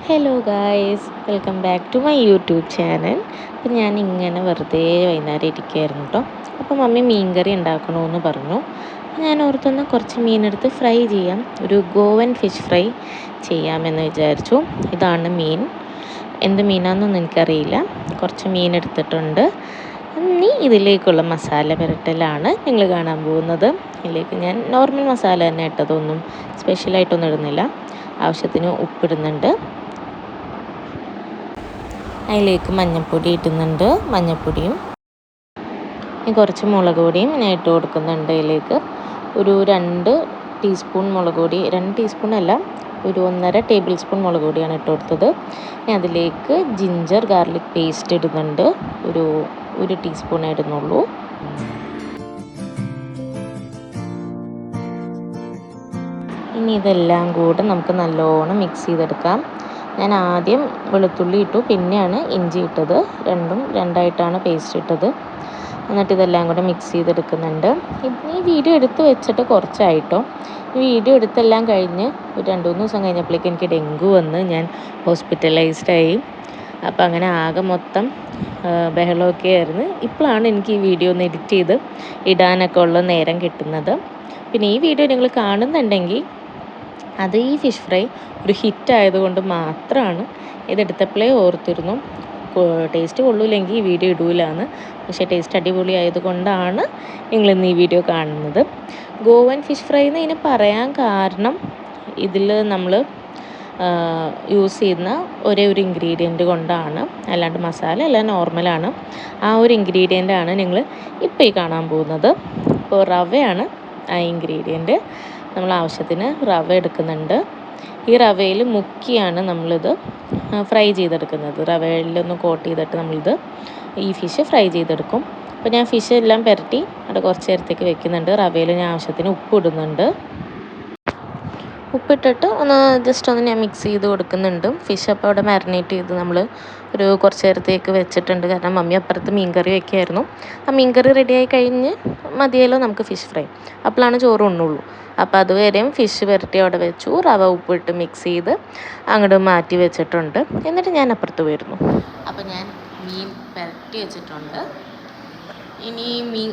Hello guys, welcome back to my YouTube channel. അപ്പം ഞാൻ ഇങ്ങനെ വെറുതെ വൈകുന്നേരം ഇരിക്കുകയായിരുന്നു കേട്ടോ. അപ്പോൾ മമ്മി മീൻകറി ഉണ്ടാക്കണമെന്ന് പറഞ്ഞു. ഞാൻ ഓർത്തൊന്ന് കുറച്ച് മീനെടുത്ത് ഫ്രൈ ചെയ്യാം, ഒരു ഗോവൻ ഫിഷ് ഫ്രൈ ചെയ്യാമെന്ന് വിചാരിച്ചു. ഇതാണ് മീൻ. എന്ത് മീനാണെന്നൊന്നും എനിക്കറിയില്ല. കുറച്ച് മീൻ എടുത്തിട്ടുണ്ട്. ഇനി ഇതിലേക്കുള്ള മസാല പുരട്ടലാണ് നിങ്ങൾ കാണാൻ പോകുന്നത്. ഇതിലേക്ക് ഞാൻ നോർമൽ മസാല തന്നെ ഇട്ടതൊന്നും സ്പെഷ്യലായിട്ടൊന്നും ഇടുന്നില്ല. ആവശ്യത്തിന് ഉപ്പിടുന്നുണ്ട്. അതിലേക്ക് മഞ്ഞൾപ്പൊടി ഇടുന്നുണ്ട്. മഞ്ഞൾപ്പൊടിയും കുറച്ച് മുളക് പൊടിയും ഞാൻ ഇട്ട് കൊടുക്കുന്നുണ്ട്. അതിലേക്ക് ഒരു 2 ടീസ്പൂൺ മുളക് പൊടി, 2 ടീസ്പൂൺ അല്ല, ഒരു 1.5 ടേബിൾ സ്പൂൺ മുളക് പൊടിയാണ് ഇട്ട് കൊടുത്തത്. ഞാൻ അതിലേക്ക് ജിഞ്ചർ ഗാർലിക് പേസ്റ്റ് ഇടുന്നുണ്ട്. ഒരു ടീസ്പൂൺ ഇടുന്നുള്ളൂ. ഇനി ഇതെല്ലാം കൂടെ നമുക്ക് നല്ലോണം മിക്സ് ചെയ്തെടുക്കാം. ഞാൻ ആദ്യം വെളുത്തുള്ളി ഇട്ടു, പിന്നെയാണ് ഇഞ്ചി ഇട്ടത്. രണ്ടും രണ്ടായിട്ടാണ് പേസ്റ്റ് ഇട്ടത്. എന്നിട്ട് ഇതെല്ലാം കൂടെ മിക്സ് ചെയ്തെടുക്കുന്നുണ്ട്. ഈ വീഡിയോ എടുത്ത് വെച്ചിട്ട് കുറച്ചായിട്ടോ. ഈ വീഡിയോ എടുത്തെല്ലാം കഴിഞ്ഞ് ഒരു 2-3 ദിവസം കഴിഞ്ഞപ്പോഴേക്കും എനിക്ക് ഡെങ്കു വന്ന് ഞാൻ ഹോസ്പിറ്റലൈസ്ഡായി. അപ്പോൾ അങ്ങനെ ആകെ മൊത്തം ബഹളമൊക്കെ ആയിരുന്നു. ഇപ്പോഴാണ് എനിക്ക് ഈ വീഡിയോ ഒന്ന് എഡിറ്റ് ചെയ്ത് ഇടാനൊക്കെ ഉള്ള നേരം കിട്ടുന്നത്. പിന്നെ ഈ വീഡിയോ നിങ്ങൾ കാണുന്നുണ്ടെങ്കിൽ അത് ഈ ഫിഷ് ഫ്രൈ ഒരു ഹിറ്റ് ആയതുകൊണ്ട് മാത്രമാണ്. ഇതെടുത്തപ്പോഴേ ഓർത്തിരുന്നു ടേസ്റ്റ് കൊള്ളൂല്ലെങ്കിൽ ഈ വീഡിയോ ഇടൂലാന്ന്. പക്ഷേ ടേസ്റ്റ് അടിപൊളി ആയതുകൊണ്ടാണ് നിങ്ങളിന്ന് ഈ വീഡിയോ കാണുന്നത്. ഗോവൻ ഫിഷ് ഫ്രൈ എന്ന് ഇതിന് പറയാൻ കാരണം, ഇതിൽ നമ്മൾ യൂസ് ചെയ്യുന്ന ഒരേ ഒരു ഇൻഗ്രീഡിയൻറ്റ് കൊണ്ടാണ്. അല്ലാണ്ട് മസാല എല്ലാം നോർമലാണ്. ആ ഒരു ഇൻഗ്രീഡിയൻ്റാണ് നിങ്ങൾ ഇപ്പോൾ ഈ കാണാൻ പോകുന്നത്. ഇപ്പോൾ റവയാണ് ആ ഇൻഗ്രീഡിയൻറ്റ്. നമ്മൾ ആവശ്യത്തിന് റവ എടുക്കുന്നുണ്ട്. ഈ റവയിൽ മുക്കിയാണ് നമ്മളിത് ഫ്രൈ ചെയ്തെടുക്കുന്നത്. റവയിലൊന്ന് കോട്ട് ചെയ്തിട്ട് നമ്മളിത് ഈ ഫിഷ് ഫ്രൈ ചെയ്തെടുക്കും. അപ്പോൾ ഞാൻ ഫിഷ് എല്ലാം പുരട്ടി അവിടെ കുറച്ച് നേരത്തേക്ക് വെക്കുന്നുണ്ട്. റവയിൽ ഞാൻ ആവശ്യത്തിന് ഉപ്പ് ഇടുന്നുണ്ട്. ഉപ്പിട്ടിട്ട് ജസ്റ്റ് ഒന്ന് ഞാൻ മിക്സ് ചെയ്ത് കൊടുക്കുന്നുണ്ട്. ഫിഷ് അപ്പോൾ അവിടെ മാരിനേറ്റ് ചെയ്ത് നമ്മൾ കുറച്ച് നേരത്തേക്ക് വെച്ചിട്ടുണ്ട്. കാരണം മമ്മി അപ്പുറത്ത് മീൻകറി വയ്ക്കായിരുന്നു. ആ മീൻകറി റെഡിയായി കഴിഞ്ഞ് മതിയല്ലോ നമുക്ക് ഫിഷ് ഫ്രൈ. അപ്പോഴാണ് ചോറ് ഉണ്ണുള്ളൂ. അപ്പോൾ അതുവരെയും ഫിഷ് പുരട്ടി അവിടെ വെച്ചു. റവ ഉപ്പിട്ട് മിക്സ് ചെയ്ത് അങ്ങോട്ട് മാറ്റി വെച്ചിട്ടുണ്ട്. എന്നിട്ട് ഞാൻ അപ്പുറത്ത് വരുന്നു. അപ്പോൾ ഞാൻ മീൻ പുരട്ടി വെച്ചിട്ടുണ്ട്. ഇനി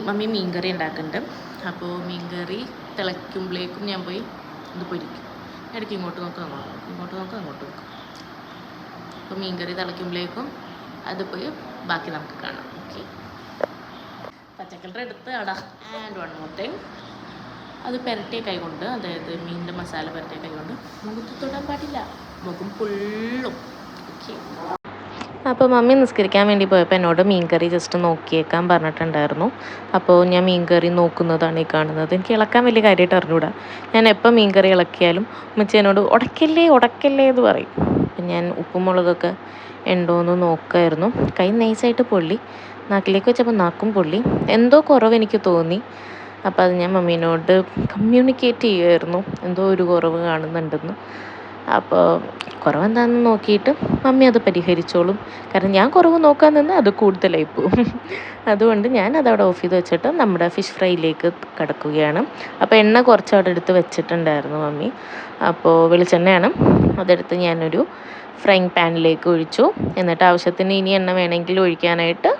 മമ്മി മീൻകറി ഉണ്ടാക്കുന്നുണ്ട്. അപ്പോൾ മീൻകറി തിളയ്ക്കുമ്പോഴേക്കും ഞാൻ പോയി ഇത് പൊരിക്കും. ഇടയ്ക്ക് ഇങ്ങോട്ട് നോക്കുക, അങ്ങോട്ട് നോക്കുക, അങ്ങോട്ട് നോക്കുക. അപ്പോൾ മീൻകറി തിളയ്ക്കുമ്പോഴേക്കും അത് പോയി ബാക്കി നമുക്ക് കാണാം. ഓക്കെ, പച്ചക്കറി എടുത്ത് അടാ. ആൻഡ് വൺ മോർ തിങ്, അത് പുരട്ടിയ കൈ കൊണ്ട്, അതായത് മീനിൻ്റെ മസാല പുരട്ടിയ കൈ കൊണ്ട് മുഖത്ത് തൊടാൻ പാടില്ല, മുഖം പൊള്ളും. ഓക്കെ. അപ്പോൾ മമ്മി നിസ്കരിക്കാൻ വേണ്ടി പോയപ്പോൾ എന്നോട് മീൻകറി ജസ്റ്റ് നോക്കിയേക്കാൻ പറഞ്ഞിട്ടുണ്ടായിരുന്നു. അപ്പോൾ ഞാൻ മീൻകറി നോക്കുന്നതാണ് ഈ കാണുന്നത്. എനിക്ക് ഇളക്കാൻ വലിയ കാര്യമായിട്ട് അറിഞ്ഞൂടാ. ഞാൻ എപ്പോൾ മീൻകറി ഇളക്കിയാലും ഉമ്മച്ചി എന്നോട് ഉടക്കല്ലേ ഉടക്കല്ലേ എന്ന് പറയും. അപ്പം ഞാൻ ഉപ്പും മുളകൊക്കെ ഉണ്ടോയെന്ന് നോക്കുമായിരുന്നു. കൈ നൈസായിട്ട് പൊള്ളി. നാക്കിലേക്ക് വെച്ചപ്പോൾ നാക്കും പൊള്ളി. എന്തോ കുറവ് എനിക്ക് തോന്നി. അപ്പോൾ അത് ഞാൻ മമ്മീനോട് കമ്മ്യൂണിക്കേറ്റ് ചെയ്യുമായിരുന്നു, എന്തോ ഒരു കുറവ് കാണുന്നുണ്ടെന്ന്. അപ്പോൾ കുറവെന്താണെന്ന് നോക്കിയിട്ട് മമ്മി അത് പരിഹരിച്ചോളും. കാരണം ഞാൻ കുറവ് നോക്കാൻ നിന്ന് അത് കൂടുതലായി പോകും. അതുകൊണ്ട് ഞാൻ അതവിടെ ഓഫ് ചെയ്ത് വെച്ചിട്ട് നമ്മുടെ ഫിഷ് ഫ്രൈയിലേക്ക് കിടക്കുകയാണ്. അപ്പോൾ എണ്ണ കുറച്ച് അവിടെ എടുത്ത് വെച്ചിട്ടുണ്ടായിരുന്നു മമ്മി. അപ്പോൾ വെളിച്ചെണ്ണയാണ്. അതെടുത്ത് ഞാനൊരു ഫ്രൈങ് പാനിലേക്ക് ഒഴിച്ചു. എന്നിട്ട് ആവശ്യത്തിന് ഇനി എണ്ണ വേണമെങ്കിൽ ഒഴിക്കാനായിട്ട്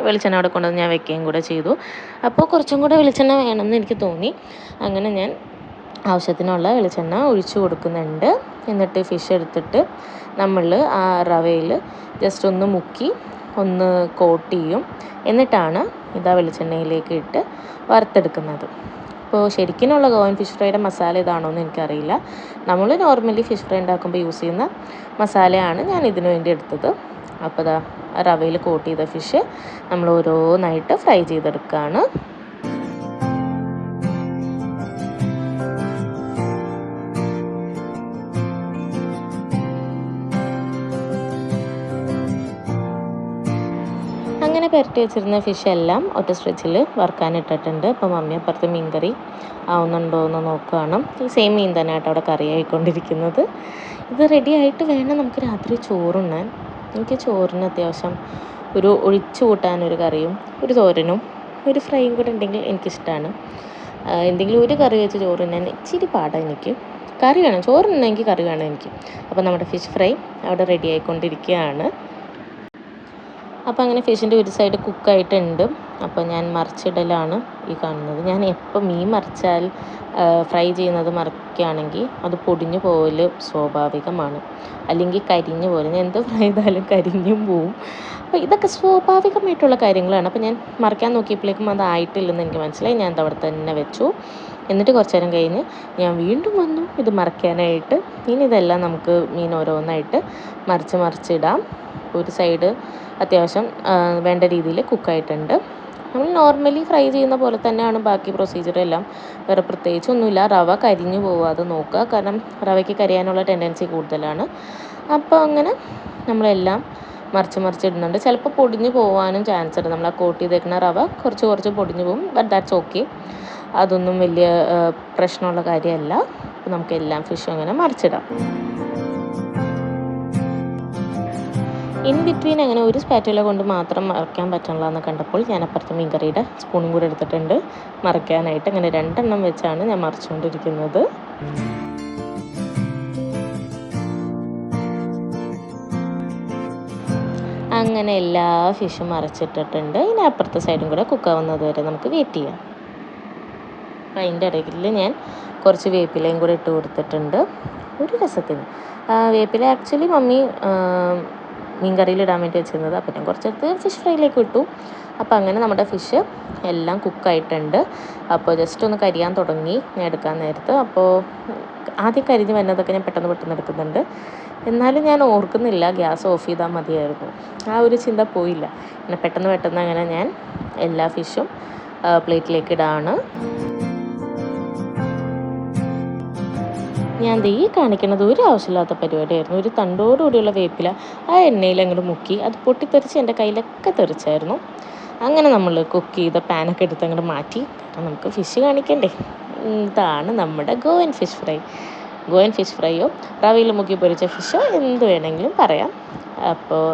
വെളിച്ചെണ്ണ അവിടെ കൊണ്ടുവന്ന് ഞാൻ വെക്കുകയും കൂടെ ചെയ്തു. അപ്പോൾ കുറച്ചും കൂടെ വെളിച്ചെണ്ണ വേണമെന്ന് എനിക്ക് തോന്നി. അങ്ങനെ ഞാൻ ആവശ്യത്തിനുള്ള വെളിച്ചെണ്ണ ഒഴിച്ചു കൊടുക്കുന്നുണ്ട്. എന്നിട്ട് ഫിഷ് എടുത്തിട്ട് നമ്മൾ ആ റവയിൽ ജസ്റ്റ് ഒന്ന് മുക്കി ഒന്ന് കോട്ട് ചെയ്യും. എന്നിട്ടാണ് ഇതാ വെളിച്ചെണ്ണയിലേക്ക് ഇട്ട് വറുത്തെടുക്കുന്നത്. അപ്പോൾ ശരിക്കുമുള്ള ഗോവൻ ഫിഷ് ഫ്രൈയുടെ മസാല ഇതാണോ എന്ന് എനിക്കറിയില്ല. നമ്മൾ നോർമലി ഫിഷ് ഫ്രൈ ഉണ്ടാക്കുമ്പോൾ യൂസ് ചെയ്യുന്ന മസാലയാണ് ഞാൻ ഇതിനു വേണ്ടി എടുത്തത്. അപ്പോൾ ഇതാ റവയിൽ കോട്ട് ചെയ്ത ഫിഷ് നമ്മൾ ഓരോന്നായിട്ട് ഫ്രൈ ചെയ്തെടുക്കുകയാണ്. അങ്ങനെ പുരട്ടി വെച്ചിരുന്ന ഫിഷ് എല്ലാം ഒറ്റ സ്ട്രെച്ചിൽ വറുക്കാനിട്ടിട്ടുണ്ട്. അപ്പോൾ മമ്മി അപ്പുറത്ത് മീൻകറി ആവുന്നുണ്ടോ എന്ന് നോക്കുകയാണ്. ഈ സെയിം മീൻ തന്നെ ആയിട്ട് അവിടെ കറി ആയിക്കൊണ്ടിരിക്കുന്നത്. ഇത് റെഡി ആയിട്ട് വേണം നമുക്ക് രാത്രി ചോറുണ്ണാൻ. എനിക്ക് ചോറിന് അത്യാവശ്യം ഒരു ഒഴിച്ചു കൂട്ടാനൊരു കറിയും ഒരു തോരനും ഒരു ഫ്രൈയും കൂടെ ഉണ്ടെങ്കിൽ എനിക്കിഷ്ടമാണ്. എന്തെങ്കിലും ഒരു കറി വെച്ച് ചോറ് തിന്നാൻ ഇച്ചിരി പാടാണ് എനിക്ക്. കറി വേണം, ചോറ് തിന്നെങ്കിൽ കറി വേണം എനിക്ക്. അപ്പോൾ നമ്മുടെ ഫിഷ് ഫ്രൈ അവിടെ റെഡി ആയിക്കൊണ്ടിരിക്കുകയാണ്. അപ്പോൾ അങ്ങനെ ഫിഷിൻ്റെ ഒരു സൈഡ് കുക്കായിട്ടുണ്ട്. അപ്പോൾ ഞാൻ മറിച്ചിടലാണ് ഈ കാണുന്നത്. ഞാൻ എപ്പോൾ മീൻ മറിച്ചാൽ ഫ്രൈ ചെയ്യുന്നത് മറിക്കുകയാണെങ്കിൽ അത് പൊടിഞ്ഞു പോകൽ സ്വാഭാവികമാണ്, അല്ലെങ്കിൽ കരിഞ്ഞു പോലും. ഞാൻ എന്ത് ഫ്രൈ ചെയ്താലും കരിഞ്ഞും പോവും. അപ്പോൾ ഇതൊക്കെ സ്വാഭാവികമായിട്ടുള്ള കാര്യങ്ങളാണ്. അപ്പോൾ ഞാൻ മറിക്കാൻ നോക്കിയപ്പോഴേക്കും അതായിട്ടില്ലെന്ന് എനിക്ക് മനസ്സിലായി. ഞാൻ അവിടെ തന്നെ വെച്ചു. എന്നിട്ട് കുറച്ച് നേരം കഴിഞ്ഞ് ഞാൻ വീണ്ടും വന്നു ഇത് മറിക്കാനായിട്ട്. ഇനി ഇതെല്ലാം നമുക്ക് മീൻ ഓരോന്നായിട്ട് മറിച്ചിടാം. ഒരു സൈഡ് അത്യാവശ്യം വേണ്ട രീതിയിൽ കുക്കായിട്ടുണ്ട്. നമ്മൾ നോർമലി ഫ്രൈ ചെയ്യുന്ന പോലെ തന്നെയാണ് ബാക്കി പ്രൊസീജിയർ എല്ലാം. വേറെ പ്രത്യേകിച്ചൊന്നുമില്ല. റവ കരിഞ്ഞു പോവാതെ നോക്കുക, കാരണം റവയ്ക്ക് കരിയാനുള്ള ടെൻഡൻസി കൂടുതലാണ്. അപ്പോൾ അങ്ങനെ നമ്മളെല്ലാം മറിച്ചിടുന്നുണ്ട്. ചിലപ്പോൾ പൊടിഞ്ഞു പോകാനും ചാൻസ് ഉണ്ട്. നമ്മൾ ആ കോട്ട് ചെയ്തേക്കുന്ന റവ കുറച്ച് പൊടിഞ്ഞു പോകും. ബട്ട് ദാറ്റ്സ് ഓക്കെ, അതൊന്നും വലിയ പ്രശ്നമുള്ള കാര്യമല്ല. അപ്പോൾ നമുക്കെല്ലാം ഫിഷും അങ്ങനെ മറിച്ചിടാം. ഇൻ ബിറ്റ്വീൻ അങ്ങനെ ഒരു സ്പാറ്റുല കൊണ്ട് മാത്രം മറക്കാൻ പറ്റണില്ല എന്ന് കണ്ടപ്പോൾ ഞാൻ അപ്പുറത്തെ മീൻകറിയുടെ സ്പൂണും കൂടെ എടുത്തിട്ടുണ്ട് മറക്കാനായിട്ട്. അങ്ങനെ 2 എണ്ണം വെച്ചാണ് ഞാൻ മറിച്ചുകൊണ്ടിരിക്കുന്നത്. അങ്ങനെ എല്ലാ ഫിഷും മറിച്ചിട്ടിട്ടുണ്ട്. ഇനി അപ്പുറത്തെ സൈഡും കൂടെ കുക്കാവുന്നത് വരെ നമുക്ക് വെയിറ്റ് ചെയ്യാം. അപ്പം അതിൻ്റെ ഇടയിൽ ഞാൻ കുറച്ച് വേപ്പിലയും കൂടെ ഇട്ട് കൊടുത്തിട്ടുണ്ട് ഒരു രസത്തിന്. വേപ്പില ആക്ച്വലി മമ്മി മീൻ കറിയിലിടാൻ വേണ്ടി വെച്ചിരുന്നത്. അപ്പം ഞാൻ കുറച്ചെടുത്ത് ഫിഷ് ഫ്രൈയിലേക്ക് ഇട്ടു. അപ്പോൾ അങ്ങനെ നമ്മുടെ ഫിഷ് എല്ലാം കുക്കായിട്ടുണ്ട്. അപ്പോൾ ജസ്റ്റ് ഒന്ന് കരിയാൻ തുടങ്ങി ഞാൻ എടുക്കാൻ നേരത്ത്. അപ്പോൾ ആദ്യം കരിഞ്ഞ് വരുന്നതൊക്കെ ഞാൻ പെട്ടെന്ന് എടുക്കുന്നുണ്ട്. എന്നാലും ഞാൻ ഓർക്കുന്നില്ല ഗ്യാസ് ഓഫ് ചെയ്താൽ മതിയായിരുന്നു. ആ ഒരു ചിന്ത പോയില്ല. പിന്നെ പെട്ടെന്ന് അങ്ങനെ ഞാൻ എല്ലാ ഫിഷും പ്ലേറ്റിലേക്ക് ഇടാണ്. ഞാൻ ഈ കാണിക്കുന്നത് ഒരു ആവശ്യമില്ലാത്ത പരിപാടിയായിരുന്നു. ഒരു തണ്ടോടുകൂടിയുള്ള വേപ്പില ആ എണ്ണയിൽ അങ്ങോട്ട് മുക്കി അത് പൊട്ടിത്തെറിച്ച് എൻ്റെ കയ്യിലൊക്കെ തെറിച്ചായിരുന്നു. അങ്ങനെ നമ്മൾ കുക്ക് ചെയ്ത പാനൊക്കെ എടുത്ത് അങ്ങോട്ട് മാറ്റി. കാരണം നമുക്ക് ഫിഷ് കാണിക്കണ്ടേ. ഇതാണ് നമ്മുടെ Goan fish fry. Goan fish ഫ്രൈയോ റവയിൽ മുക്കി പൊരിച്ച ഫിഷോ എന്ത് വേണമെങ്കിലും പറയാം. അപ്പോൾ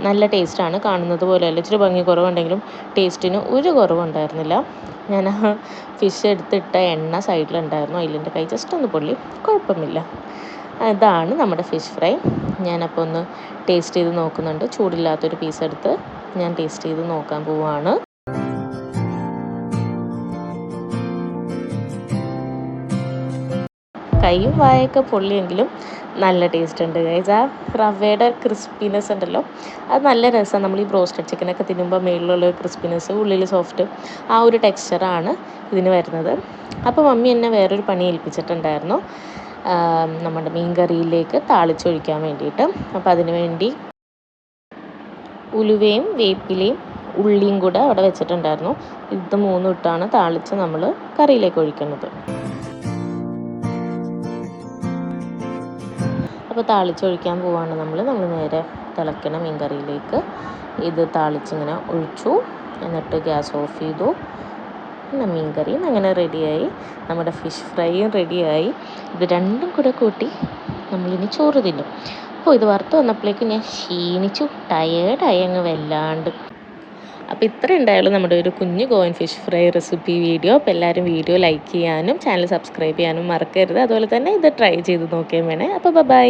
നല്ല ടേസ്റ്റാണ്. കാണുന്നത് പോലെയല്ല, ഇച്ചിരി ഭംഗി കുറവുണ്ടെങ്കിലും ടേസ്റ്റിന് ഒരു കുറവുണ്ടായിരുന്നില്ല. ഞാൻ ആ ഫിഷ് എടുത്തിട്ട എണ്ണ സൈഡിലുണ്ടായിരുന്നു, അതിലെൻ്റെ കൈ ജസ്റ്റ് ഒന്ന് പൊള്ളി, കുഴപ്പമില്ല. ഇതാണ് നമ്മുടെ ഫിഷ് ഫ്രൈ. ഞാനപ്പോൾ ഒന്ന് ടേസ്റ്റ് ചെയ്ത് നോക്കുന്നുണ്ട്. ചൂടില്ലാത്തൊരു പീസ് എടുത്ത് ഞാൻ ടേസ്റ്റ് ചെയ്ത് നോക്കാൻ പോവുകയാണ്. കൈയും വായൊക്കെ പൊള്ളിയെങ്കിലും നല്ല ടേസ്റ്റ് ഉണ്ട് ഗൈസ്. ആ റവയുടെ ക്രിസ്പിനെസ് ഉണ്ടല്ലോ, അത് നല്ല രസമാണ്. നമ്മൾ ഈ ബ്രോസ്റ്റഡ് ചിക്കനൊക്കെ തിന്നുമ്പോൾ മേളിലുള്ള ക്രിസ്പിനെസ്, ഉള്ളിൽ സോഫ്റ്റ്, ആ ഒരു ടെക്സ്ചറാണ് ഇതിന് വരുന്നത്. അപ്പോൾ മമ്മി എന്നെ വേറൊരു പണി ഏൽപ്പിച്ചിട്ടുണ്ടായിരുന്നു, നമ്മുടെ മീൻ കറിയിലേക്ക് താളിച്ചൊഴിക്കാൻ വേണ്ടിയിട്ട്. അപ്പോൾ അതിന് വേണ്ടി ഉലുവയും വേപ്പിലയും ഉള്ളിയും കൂടെ അവിടെ വെച്ചിട്ടുണ്ടായിരുന്നു. ഇത് 3 ഇട്ടാണ് താളിച്ച് നമ്മൾ കറിയിലേക്ക് ഒഴിക്കുന്നത്. അപ്പോൾ താളിച്ചൊഴിക്കാൻ പോവാണ് നമ്മൾ നേരെ തിളയ്ക്കണ മീൻ കറിയിലേക്ക് ഇത് താളിച്ചിങ്ങനെ ഒഴിച്ചു. എന്നിട്ട് ഗ്യാസ് ഓഫ് ചെയ്തു. പിന്നെ മീൻ കറിയും അങ്ങനെ റെഡിയായി, നമ്മുടെ ഫിഷ് ഫ്രൈയും റെഡിയായി. ഇത് രണ്ടും കൂടെ കൂട്ടി നമ്മളിനി ചോറ് തിന്നും. അപ്പോൾ ഇത് വറുത്ത് വന്നപ്പോഴേക്കും ഞാൻ ക്ഷീണിച്ചു, ടയേർഡായി അങ്ങ് വല്ലാണ്ട്. അപ്പോൾ ഇത്ര ഉണ്ടായാലും നമ്മുടെ ഒരു കുഞ്ഞു Goan fish fry recipe video. അപ്പോൾ എല്ലാവരും വീഡിയോ ലൈക്ക് ചെയ്യാനും ചാനൽ സബ്സ്ക്രൈബ് ചെയ്യാനും മറക്കരുത്. അതുപോലെ തന്നെ ഇത് ട്രൈ ചെയ്ത് നോക്കിയാൽ വേണേ. അപ്പോൾ ബൈ.